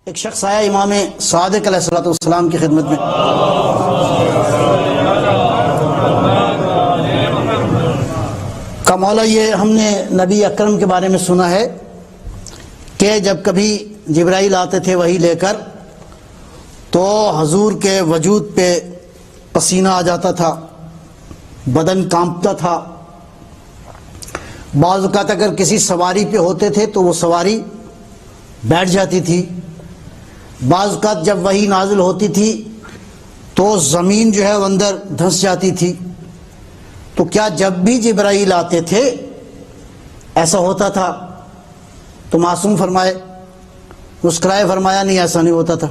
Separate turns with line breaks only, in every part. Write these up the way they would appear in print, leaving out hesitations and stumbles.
ایک شخص آیا امام صادق علیہ السلام کی خدمت میں، کہا مولا یہ ہم نے نبی اکرم کے بارے میں سنا ہے کہ جب کبھی جبرائیل آتے تھے وحی لے کر تو حضور کے وجود پہ پسینہ آ جاتا تھا، بدن کانپتا تھا، بعض اوقات اگر کسی سواری پہ ہوتے تھے تو وہ سواری بیٹھ جاتی تھی، بعض اوقات جب وحی نازل ہوتی تھی تو زمین جو ہے وہ اندر دھنس جاتی تھی۔ تو کیا جب بھی جبرائیل آتے تھے ایسا ہوتا تھا؟ تو معصوم فرمائے، مسکرائے، فرمایا نہیں ایسا نہیں ہوتا تھا۔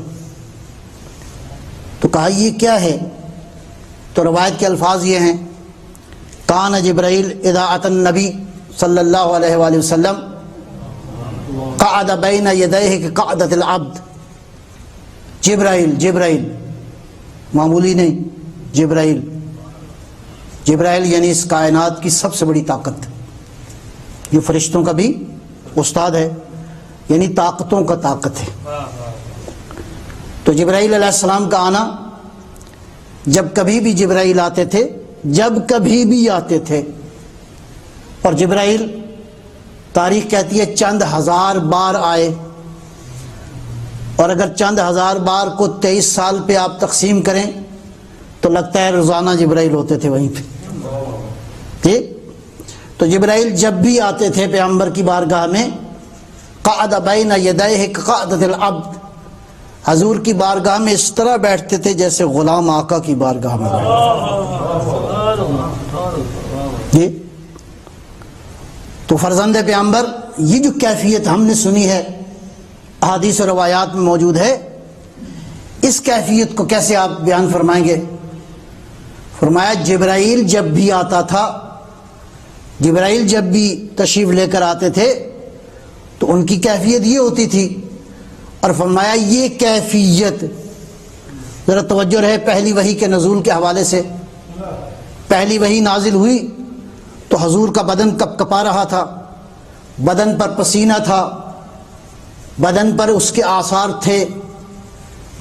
تو کہا یہ کیا ہے؟ تو روایت کے الفاظ یہ ہیں، کان جبرائیل اذا اتی النبی صلی اللہ علیہ وآلہ وسلم قعد بین یدیہ کقعدۃ العبد۔ جبرائیل معمولی نہیں، جبرائیل یعنی اس کائنات کی سب سے بڑی طاقت، یہ فرشتوں کا بھی استاد ہے، یعنی طاقتوں کا طاقت ہے۔ تو جبرائیل علیہ السلام کا آنا، جب کبھی بھی جبرائیل آتے تھے، جب کبھی بھی آتے تھے، اور جبرائیل تاریخ کہتی ہے چند ہزار بار آئے، اور اگر چند ہزار بار کو 23 سال پہ آپ تقسیم کریں تو لگتا ہے روزانہ جبرائیل ہوتے تھے وہیں پہ، ٹھیک؟ تو جبرائیل جب بھی آتے تھے پیغمبر کی بارگاہ میں، قعد بین یدیہ کقعدۃ العبد، حضور کی بارگاہ میں اس طرح بیٹھتے تھے جیسے غلام آقا کی بارگاہ میں۔ جی تو فرزند پیغمبر، یہ جو کیفیت ہم نے سنی ہے، احادیث و روایات میں موجود ہے، اس کیفیت کو کیسے آپ بیان فرمائیں گے؟ فرمایا جبرائیل جب بھی آتا تھا، جبرائیل جب بھی تشریف لے کر آتے تھے تو ان کی کیفیت یہ ہوتی تھی، اور فرمایا یہ کیفیت، ذرا توجہ رہے پہلی وحی کے نزول کے حوالے سے، پہلی وحی نازل ہوئی تو حضور کا بدن کپ کپا رہا تھا، بدن پر پسینہ تھا، بدن پر اس کے آثار تھے۔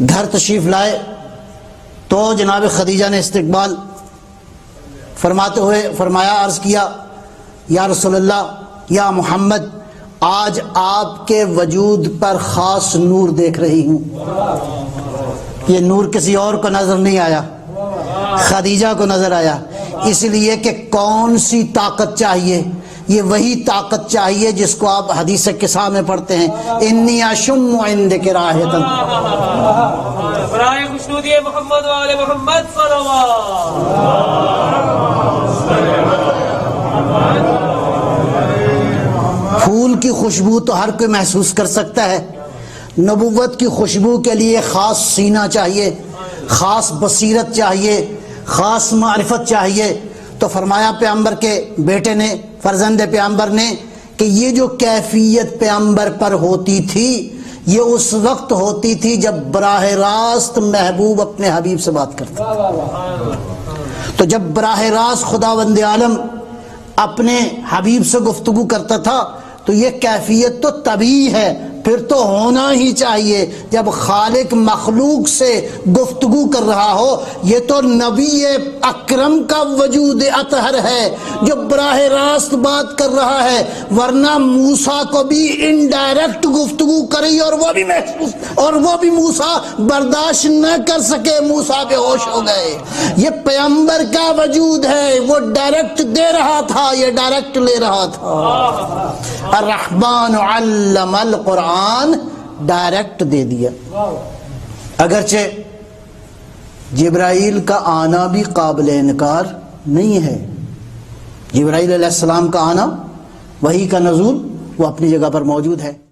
گھر تشریف لائے تو جناب خدیجہ نے استقبال فرماتے ہوئے فرمایا، عرض کیا یا رسول اللہ، یا محمد، آج آپ کے وجود پر خاص نور دیکھ رہی ہوں۔ یہ نور کسی اور کو نظر نہیں آیا، خدیجہ کو نظر آیا، اس لیے کہ کون سی طاقت چاہیے؟ یہ وہی طاقت چاہیے جس کو آپ حدیث قصہ میں پڑھتے ہیں، انی اشم عندک راحۃ،
برائے خوشنودی محمد وآل محمد صلوات۔
پھول کی خوشبو تو ہر کوئی محسوس کر سکتا ہے، نبوت کی خوشبو کے لیے خاص سینہ چاہیے، خاص بصیرت چاہیے، خاص معرفت چاہیے۔ تو فرمایا پیغمبر کے بیٹے نے، فرزند پیغمبر نے، کہ یہ جو کیفیت پیغمبر پر ہوتی تھی یہ اس وقت ہوتی تھی جب براہ راست محبوب اپنے حبیب سے بات کرتا تھا۔ تو جب براہ راست خداوند عالم اپنے حبیب سے گفتگو کرتا تھا تو یہ کیفیت تو طبیعی ہے، پھر تو ہونا ہی چاہیے۔ جب خالق مخلوق سے گفتگو کر رہا ہو، یہ تو نبی اکرم کا وجود اطہر ہے جو براہ راست بات کر رہا ہے، ورنہ موسیٰ کو بھی انڈائریکٹ گفتگو کری اور وہ بھی محسوس، اور وہ بھی موسیٰ برداشت نہ کر سکے، موسیٰ بے ہوش ہو گئے۔ یہ پیغمبر کا وجود ہے، وہ ڈائریکٹ دے رہا تھا، یہ ڈائریکٹ لے رہا تھا۔ الرحمن علم القرآن، ڈائریکٹ دے دیا۔ اگرچہ جبرائیل کا آنا بھی قابل انکار نہیں ہے، جبرائیل علیہ السلام کا آنا، وحی کا نزول، وہ اپنی جگہ پر موجود ہے۔